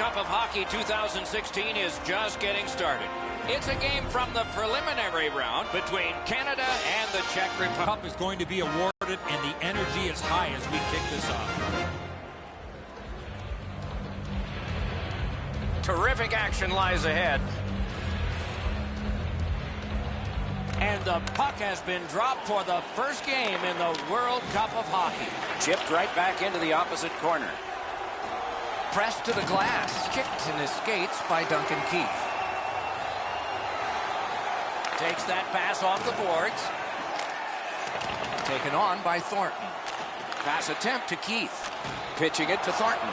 Cup of Hockey 2016 is just getting started. It's a game from the preliminary round between Canada and the Czech Republic. Cup is going to be awarded, and the energy is high as we kick this off. Terrific action lies ahead. And the puck has been dropped for the first game in the World Cup of Hockey. Chipped right back into the opposite corner. Pressed to the glass. Kicked in his skates by Duncan Keith. Takes that pass off the boards. Taken on by Thornton. Pass attempt to Keith. Pitching it to Thornton.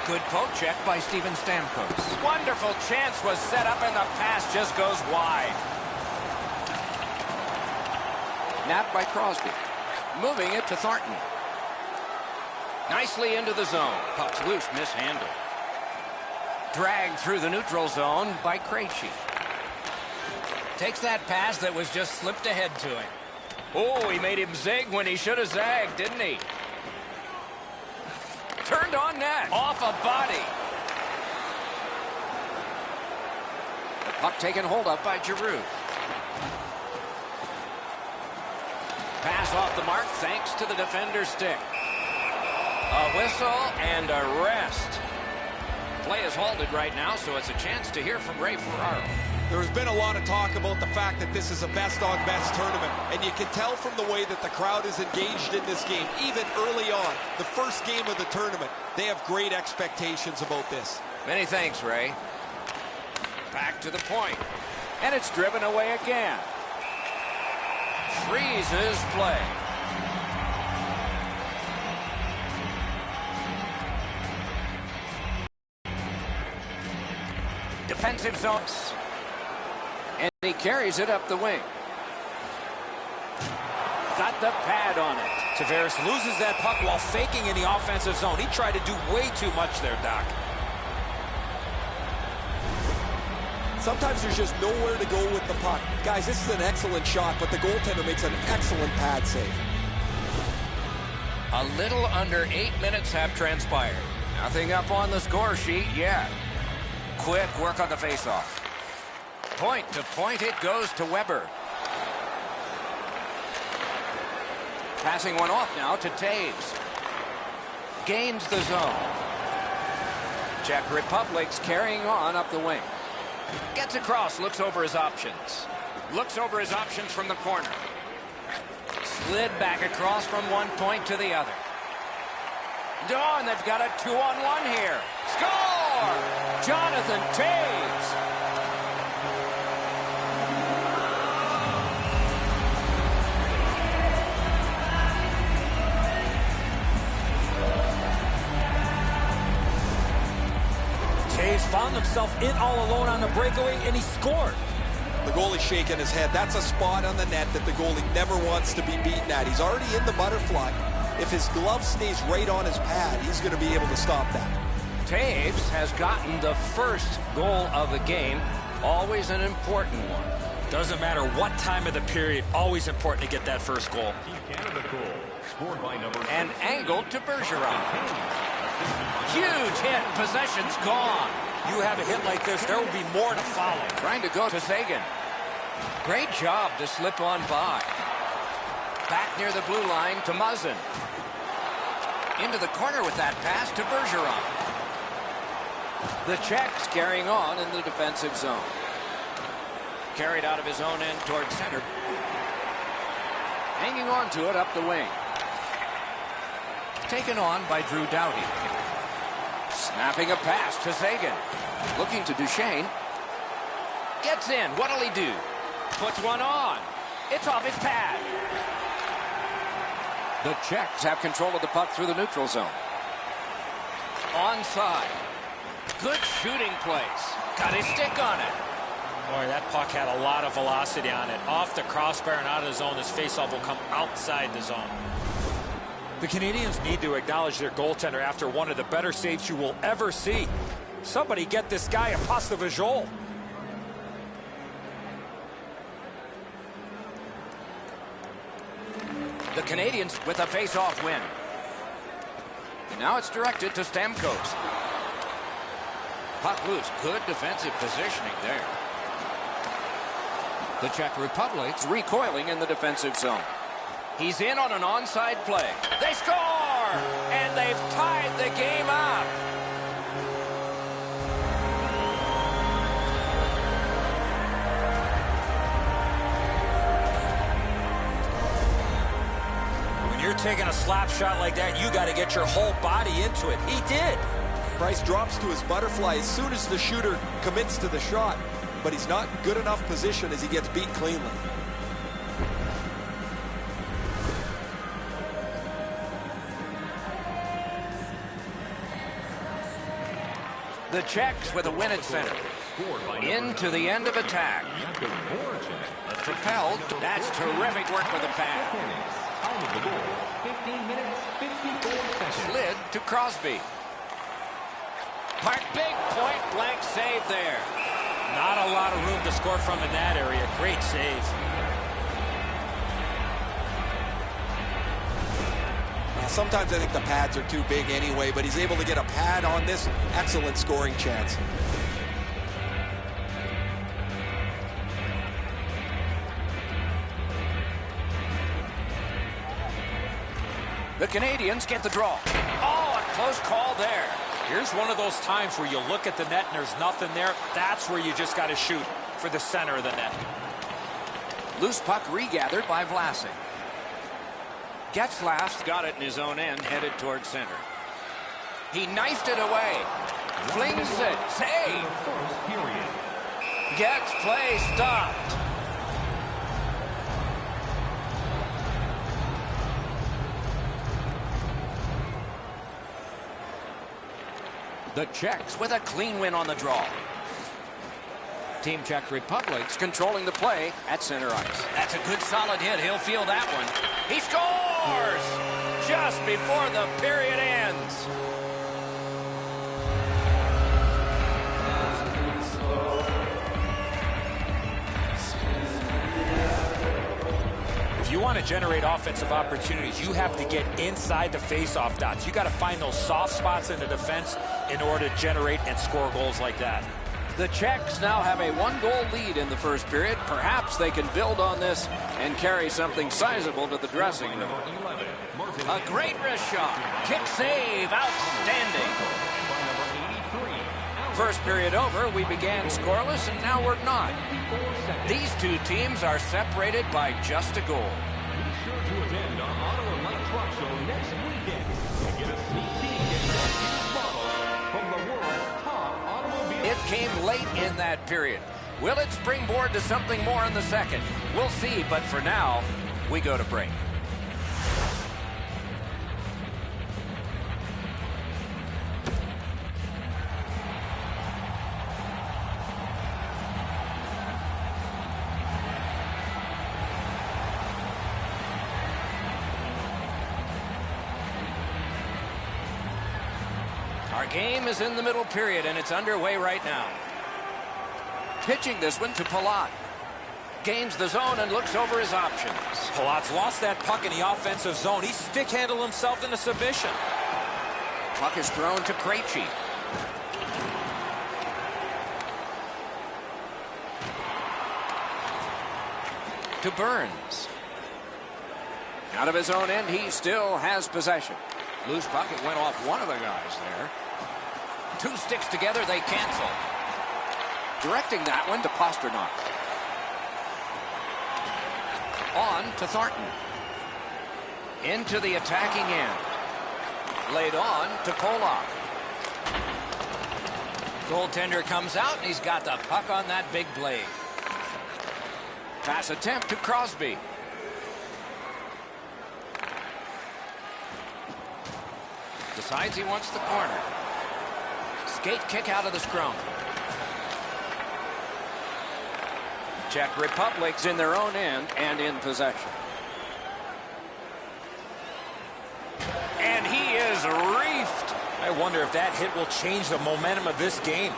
Good poke check by Steven Stamkos. Wonderful chance was set up and the pass just goes wide. Napped by Crosby. Moving it to Thornton. Nicely into the zone. Puck's loose, mishandled. Dragged through the neutral zone by Krejci. Takes that pass that was just slipped ahead to him. Oh, he made him zig when he should have zagged, didn't he? Turned on net. Off a body. The puck taken hold of by Giroux. Pass off the mark thanks to the defender's stick. A whistle and a rest. Play is halted right now, so it's a chance to hear from Ray Ferraro. There's been a lot of talk about the fact that this is a best-on-best tournament, and you can tell from the way that the crowd is engaged in this game, even early on, the first game of the tournament. They have great expectations about this. Many thanks, Ray. Back to the point, and it's driven away again. Freezes play. Defensive zones. And he carries it up the wing. Got the pad on it. Tavares loses that puck while faking in the offensive zone. He tried to do way too much there, Doc. Sometimes there's just nowhere to go with the puck. Guys, this is an excellent shot, but the goaltender makes an excellent pad save. A little under 8 minutes have transpired. Nothing up on the score sheet yet. Quick work on the faceoff. Point to point it goes to Weber. Passing one off now to Taves. Gains the zone. Czech Republic's carrying on up the wing. Gets across, looks over his options. Looks over his options from the corner. Slid back across from one point to the other. Dawn, they've got a 2-on-1 here. Score! Jonathan Taves. Taves found himself in all alone on the breakaway, and he scored. The goalie's shaking his head. That's a spot on the net that the goalie never wants to be beaten at. He's already in the butterfly. If his glove stays right on his pad, he's going to be able to stop that. Taves has gotten the first goal of the game. Always an important one. Doesn't matter what time of the period, always important to get that first goal. Canada goal, scored by number and angled to Bergeron. Huge hit, possession's gone. You have a hit like this, there will be more to follow. Trying to go to Sagan. Great job to slip on by. Back near the blue line to Muzzin. Into the corner with that pass to Bergeron. The Czechs carrying on in the defensive zone. Carried out of his own end towards center. Hanging on to it up the wing. Taken on by Drew Doughty. Snapping a pass to Sagan. Looking to Duchesne. Gets in. What'll he do? Puts one on. It's off his pad. The Czechs have control of the puck through the neutral zone. Onside. Good shooting place. Got his stick on it. Boy, that puck had a lot of velocity on it. Off the crossbar and out of the zone, this faceoff will come outside the zone. The Canadians need to acknowledge their goaltender after one of the better saves you will ever see. Somebody get this guy a pass de visual. The Canadians with a face-off win. Now it's directed to Stamkos. Puck loose. Good defensive positioning there. The Czech Republic's recoiling in the defensive zone. He's in on an onside play. They score! And they've tied the game up. When you're taking a slap shot like that, you got to get your whole body into it. He did. Price drops to his butterfly as soon as the shooter commits to the shot, but he's not in good enough position as he gets beat cleanly. The Czechs with a win at center. Into the end of attack. Propelled. That's terrific work with the pad. Slid to Crosby. Park, big point blank save there. Not a lot of room to score from in that area. Great save. Sometimes I think the pads are too big anyway, but he's able to get a pad on this. Excellent scoring chance. The Canadians get the draw. Oh, a close call there. Here's one of those times where you look at the net and there's nothing there. That's where you just got to shoot for the center of the net. Loose puck regathered by Vlasic. Getzlaf's got it in his own end, headed towards center. He knifed it away. Flings it. Save. Gets play stopped. The Czechs with a clean win on the draw. Team Czech Republic's controlling the play at center ice. That's a good solid hit. He'll feel that one. He scores just before the period ends. If you want to generate offensive opportunities, you have to get inside the face-off dots. You got to find those soft spots in the defense in order to generate and score goals like that. The Czechs now have a one-goal lead in the first period. Perhaps they can build on this and carry something sizable to the dressing room. A great wrist shot. Kick save. Outstanding. First period over. We began scoreless, and now we're not. These two teams are separated by just a goal. Be sure to attend our Ottawa Light Truck Show next weekend to get a sneak peek at new models from the world's top automobiles. It came late in that period. Will it springboard to something more in the second? We'll see, but for now, we go to break. Our game is in the middle period, and it's underway right now. Pitching this one to Palat. Gains the zone and looks over his options. Palat's lost that puck in the offensive zone. He stick-handled himself into submission. Puck is thrown to Krejci. To Burns. Out of his own end, he still has possession. Loose puck, it went off one of the guys there. Two sticks together, they cancel. Directing that one to Pasternak. On to Thornton. Into the attacking end. Laid on to Polak. Goaltender comes out, and he's got the puck on that big blade. Pass attempt to Crosby. Decides he wants the corner. Skate kick out of the scrum. Czech Republic's in their own end and in possession. And he is reefed. I wonder if that hit will change the momentum of this game.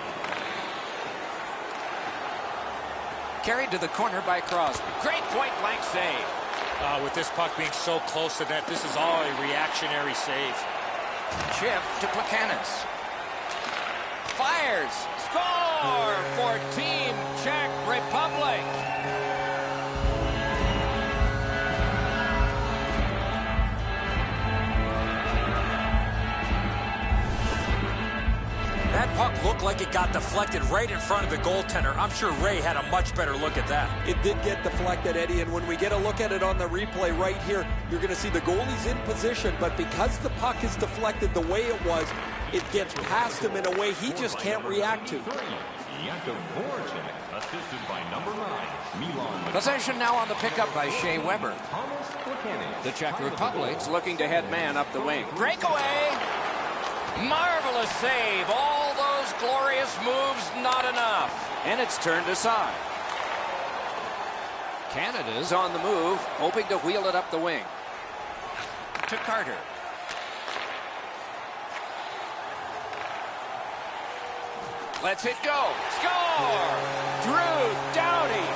Carried to the corner by Crosby. Great point-blank save. With this puck being so close to net, this is all a reactionary save. Chip to Plekanec. Fires. Score for Team Czech Republic. That puck looked like it got deflected right in front of the goaltender. I'm sure Ray had a much better look at that. It did get deflected, Eddie, and when we get a look at it on the replay right here, you're going to see the goalie's in position, but because the puck is deflected the way it was, it gets past him in a way he just can't react to. Possession now on the pickup by Shea Weber. The Czech Republic's looking to head man up the wing. Breakaway! Marvelous save. All those glorious moves, not enough. And it's turned aside. Canada's on the move, hoping to wheel it up the wing. To Carter. Lets it go. Score! Drew Doughty.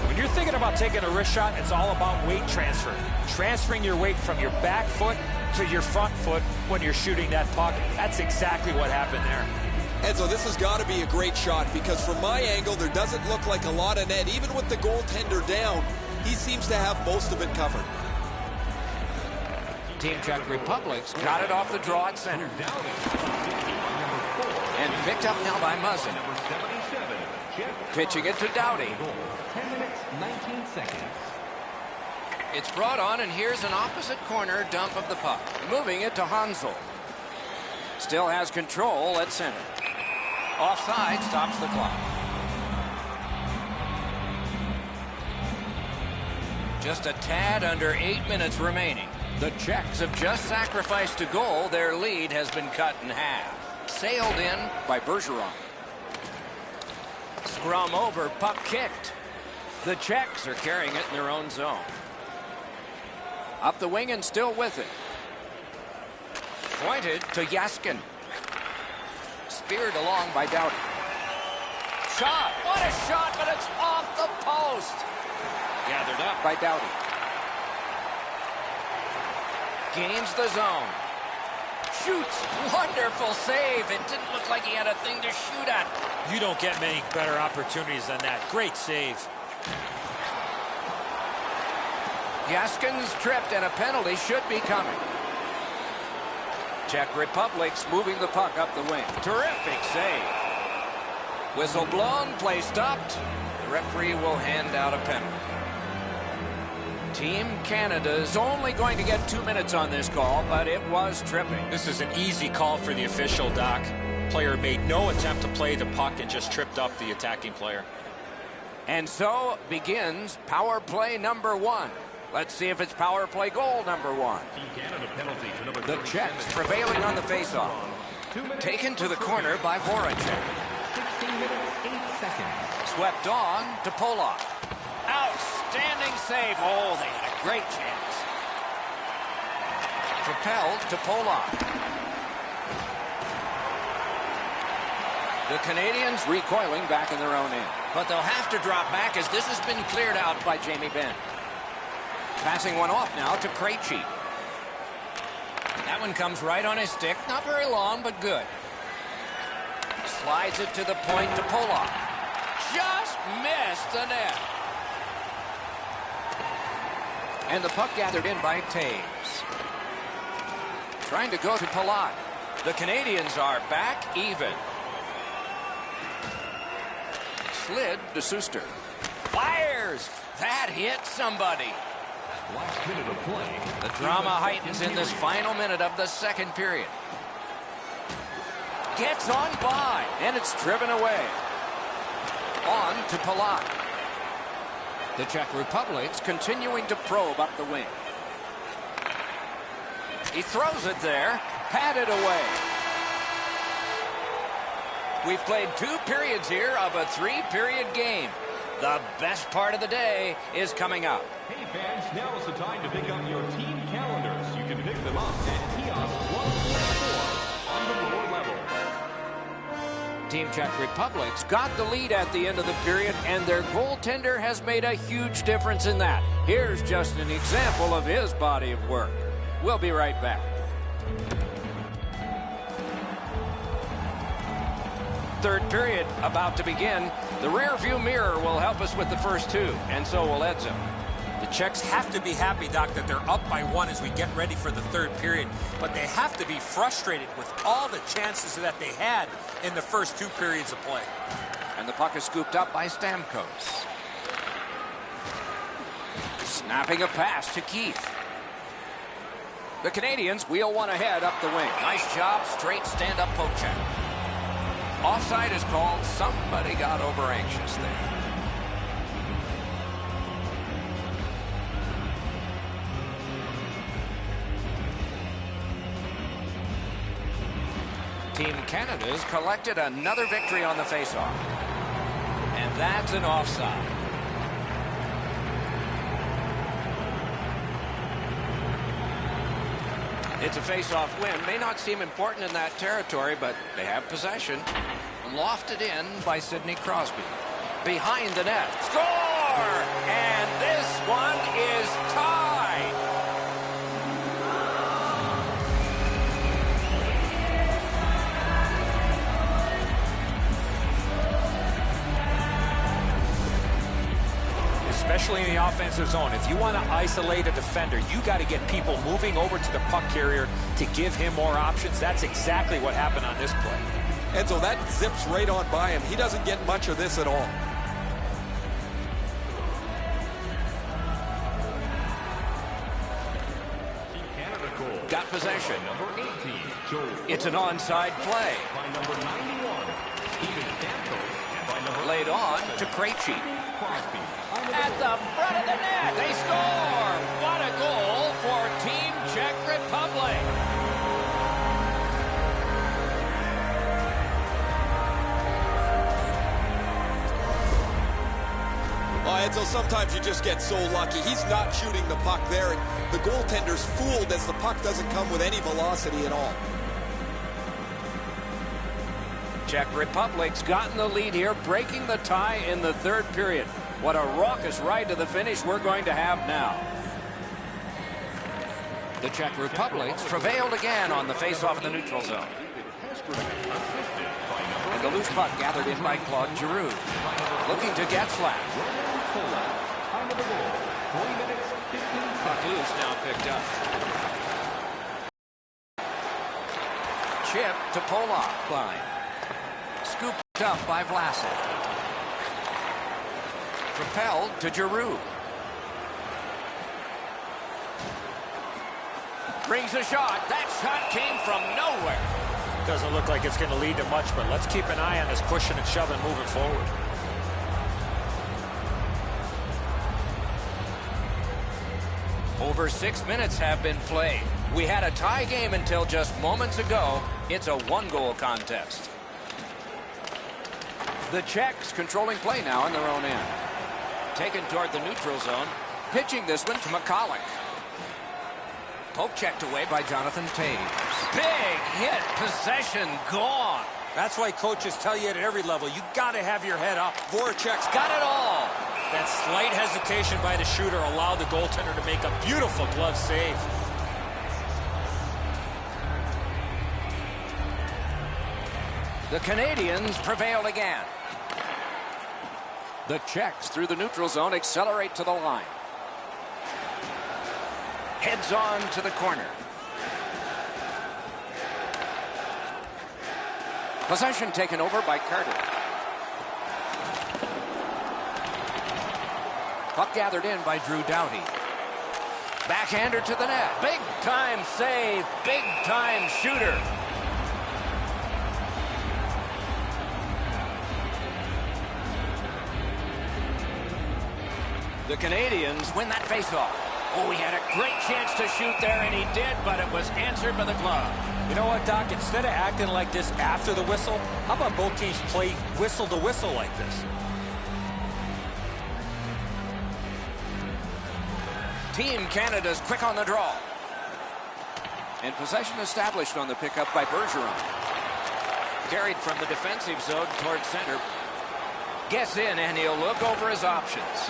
When you're thinking about taking a wrist shot, it's all about weight transfer. Transferring your weight from your back foot to your front foot when you're shooting that puck. That's exactly what happened there. Enzo, this has got to be a great shot because from my angle, there doesn't look like a lot of net. Even with the goaltender down, he seems to have most of it covered. Team Czech Republic's got it off the draw at center. And picked up now by Muzzin. Pitching it to Doughty. 10 minutes, 19 seconds. It's brought on, and here's an opposite corner dump of the puck. Moving it to Hansel. Still has control at center. Offside stops the clock. Just a tad under 8 minutes remaining. The Czechs have just sacrificed a goal. Their lead has been cut in half. Sailed in by Bergeron. Scrum over, puck kicked. The Czechs are carrying it in their own zone. Up the wing and still with it. Pointed to Yaskin. Speared along by Doughty. Shot. What a shot, but it's off the post. Gathered up by Doughty. Gains the zone. Shoots. Wonderful save. It didn't look like he had a thing to shoot at. You don't get many better opportunities than that. Great save. Yaskin's tripped, and a penalty should be coming. Czech Republic's moving the puck up the wing. Terrific save. Whistle blown, play stopped. The referee will hand out a penalty. Team Canada's only going to get 2 minutes on this call, but it was tripping. This is an easy call for the official, Doc. Player made no attempt to play the puck and just tripped up the attacking player. And so begins power play number 1. Let's see if it's power play goal number 1. The Czechs prevailing on the faceoff. Taken to the corner by Voracek. 16 minutes, 8 seconds. Swept on to Polak. Outstanding save. Oh, they had a great chance. Propelled to Polak. The Canadians recoiling back in their own end. But they'll have to drop back as this has been cleared out by Jamie Benn. Passing one off now to Krejci. That one comes right on his stick. Not very long, but good. Slides it to the point to Polak. Just missed the net. And the puck gathered in by Taves. Trying to go to Polak. The Canadians are back even. Slid to Suster. Fires! That hit somebody. Last minute of play. The drama heightens in this final minute of the second period. Gets on by, and it's driven away. On to Polak. The Czech Republic's continuing to probe up the wing. He throws it there, patted away. We've played 2 periods here of a 3-period game. The best part of the day is coming up. Hey fans, now is the time to pick up your team calendars. You can pick them up at kiosk 144 on the lower level. Team Czech Republic's got the lead at the end of the period, and their goaltender has made a huge difference in that. Here's just an example of his body of work. We'll be right back. Third period about to begin. The rear view mirror will help us with the first two, and so will Edzo. The Czechs have to be happy, Doc, that they're up by 1 as we get ready for the third period. But they have to be frustrated with all the chances that they had in the first 2 periods of play. And the puck is scooped up by Stamkos. Snapping a pass to Keith. The Canadians wheel one ahead up the wing. Nice job, straight stand-up poke check. Offside is called. Somebody got over anxious there. Team Canada's collected another victory on the faceoff. And that's an offside. It's a faceoff win. May not seem important in that territory, but they have possession. Lofted in by Sidney Crosby. Behind the net. Score! And this one is tied. Especially in the offensive zone. If you want to isolate a defender, you got to get people moving over to the puck carrier to give him more options. That's exactly what happened on this play. And so that zips right on by him. He doesn't get much of this at all. Got possession. Number 18, Joe. It's an onside play. By number 91, Steven Stamkos. And by number Laid on to Krejci. Crosby. At the front of the net, they score! What a goal for Team Czech Republic! Oh, Edzo, sometimes you just get so lucky. He's not shooting the puck there, and the goaltender's fooled as the puck doesn't come with any velocity at all. Czech Republic's gotten the lead here, breaking the tie in the third period. What a raucous ride to the finish we're going to have now. The Czech Republic's prevailed again on the face-off in the neutral zone. And the loose puck gathered in by Claude Giroux. Looking to Getzlaff. Puck loose now picked up. Chip to Polak. Line. Scooped up by Vlasic. Propelled to Giroux. Brings a shot. That shot came from nowhere. Doesn't look like it's going to lead to much, but let's keep an eye on this pushing and shoving moving forward. Over 6 minutes have been played. We had a tie game until just moments ago. It's a one-goal contest. The Czechs controlling play now in their own end. Taken toward the neutral zone. Pitching this one to McCulloch. Poke checked away by Jonathan Toews. Big hit. Possession gone. That's why coaches tell you at every level, you got to have your head up. Voracek's got it all. That slight hesitation by the shooter allowed the goaltender to make a beautiful glove save. The Canadians prevailed again. The Czechs through the neutral zone accelerate to the line. Heads on to the corner. Possession taken over by Carter. Puck gathered in by Drew Doughty. Backhander to the net. Big time save. Big time shooter. The Canadians win that faceoff. Oh, he had a great chance to shoot there, and he did, but it was answered by the glove. You know what, Doc? Instead of acting like this after the whistle, how about both teams play whistle to whistle like this? Team Canada's quick on the draw. And possession established on the pickup by Bergeron. Carried from the defensive zone towards center. Gets in, and he'll look over his options.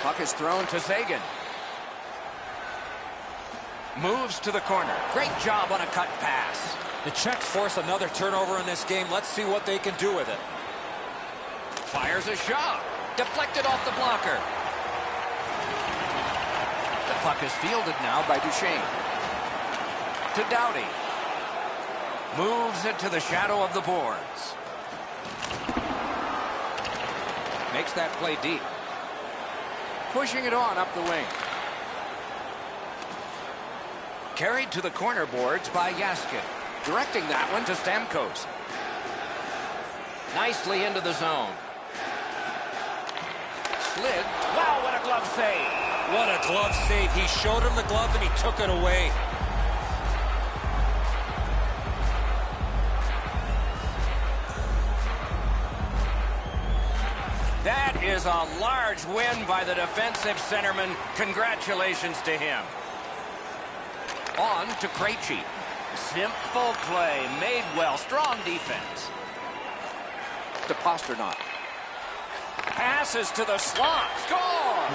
Puck is thrown to Sagan. Moves to the corner. Great job on a cut pass. The Czechs force another turnover in this game. Let's see what they can do with it. Fires a shot. Deflected off the blocker. The puck is fielded now by Duchesne. To Doughty. Moves it to the shadow of the boards. Makes that play deep. Pushing it on up the wing. Carried to the corner boards by Yaskin. Directing that one to Stamkos. Nicely into the zone. Slid. Wow, what a glove save. What a glove save. He showed him the glove and he took it away. That is a large win by the defensive centerman. Congratulations to him. On to Krejci. Simple play, made well, strong defense. To Pasternak. Passes to the slot. Score!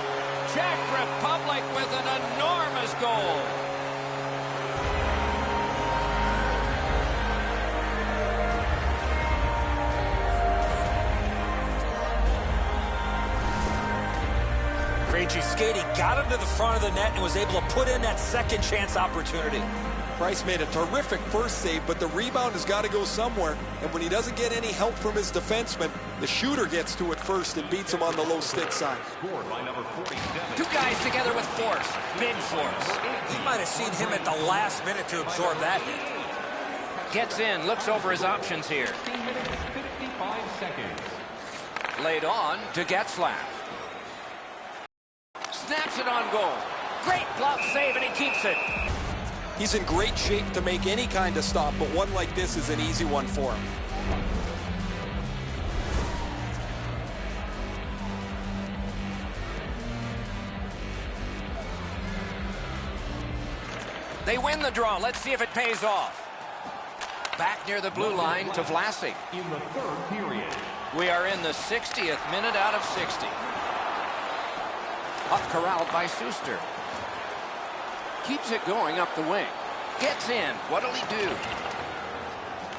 Czech Republic with an enormous goal. Krejci skating, got him to the front of the net and was able to put in that second chance opportunity. Price made a terrific first save, but the rebound has got to go somewhere. And when he doesn't get any help from his defenseman, the shooter gets to it first and beats him on the low stick side. Scored by number 47. Two guys together with force. Big force. He might have seen him at the last minute to absorb that hit. Gets in, looks over his options here. 15 minutes, 55 seconds. Laid on to Getzlaf. Snaps it on goal. Great glove save, and he keeps it. He's in great shape to make any kind of stop, but one like this is an easy one for him. They win the draw. Let's see if it pays off. Back near the blue line to Vlasic. In the third period. We are in the 60th minute out of 60. Up corralled by Suster. Keeps it going up the wing. Gets in. What'll he do?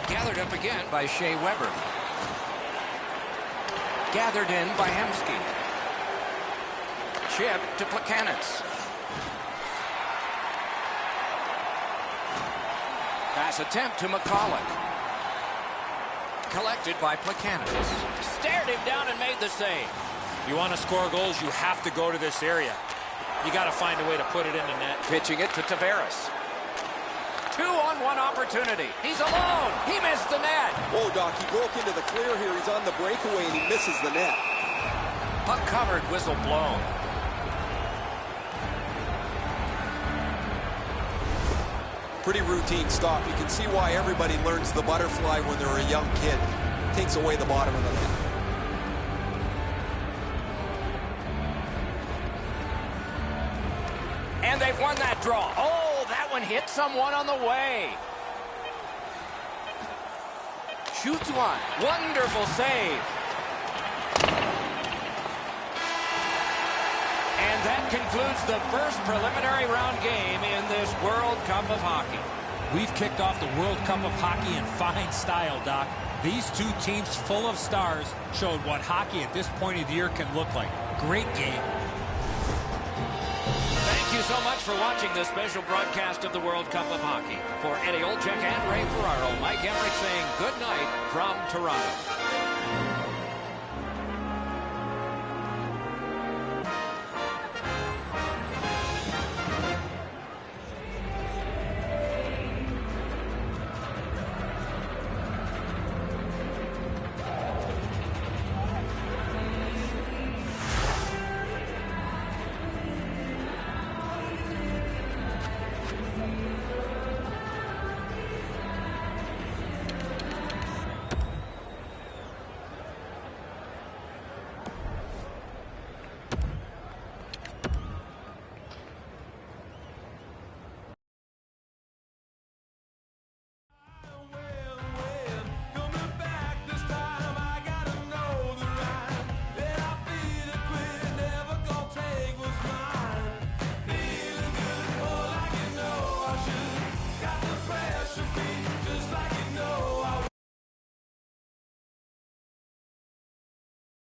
Gathered up again by Shea Weber. Gathered in by Hemsky. Chip to Plekanec. Pass attempt to McCulloch. Collected by Plekanec. Stared him down and made the save. You want to score goals, you have to go to this area. You got to find a way to put it in the net. Pitching it to Tavares. 2-on-1 opportunity. He's alone. He missed the net. Whoa, Doc, he broke into the clear here. He's on the breakaway and he misses the net. Puck covered, whistle blown. Pretty routine stop. You can see why everybody learns the butterfly when they're a young kid. Takes away the bottom of the net. And they've won that draw. Oh, that one hit someone on the way. Shoots one. Wonderful save. And that concludes the first preliminary round game in this World Cup of Hockey. We've kicked off the World Cup of Hockey in fine style, Doc. These two teams full of stars showed what hockey at this point of the year can look like. Great game. Thank you so much for watching this special broadcast of the World Cup of Hockey. For Eddie Olczyk and Ray Ferraro, Mike Emmerich saying good night from Toronto.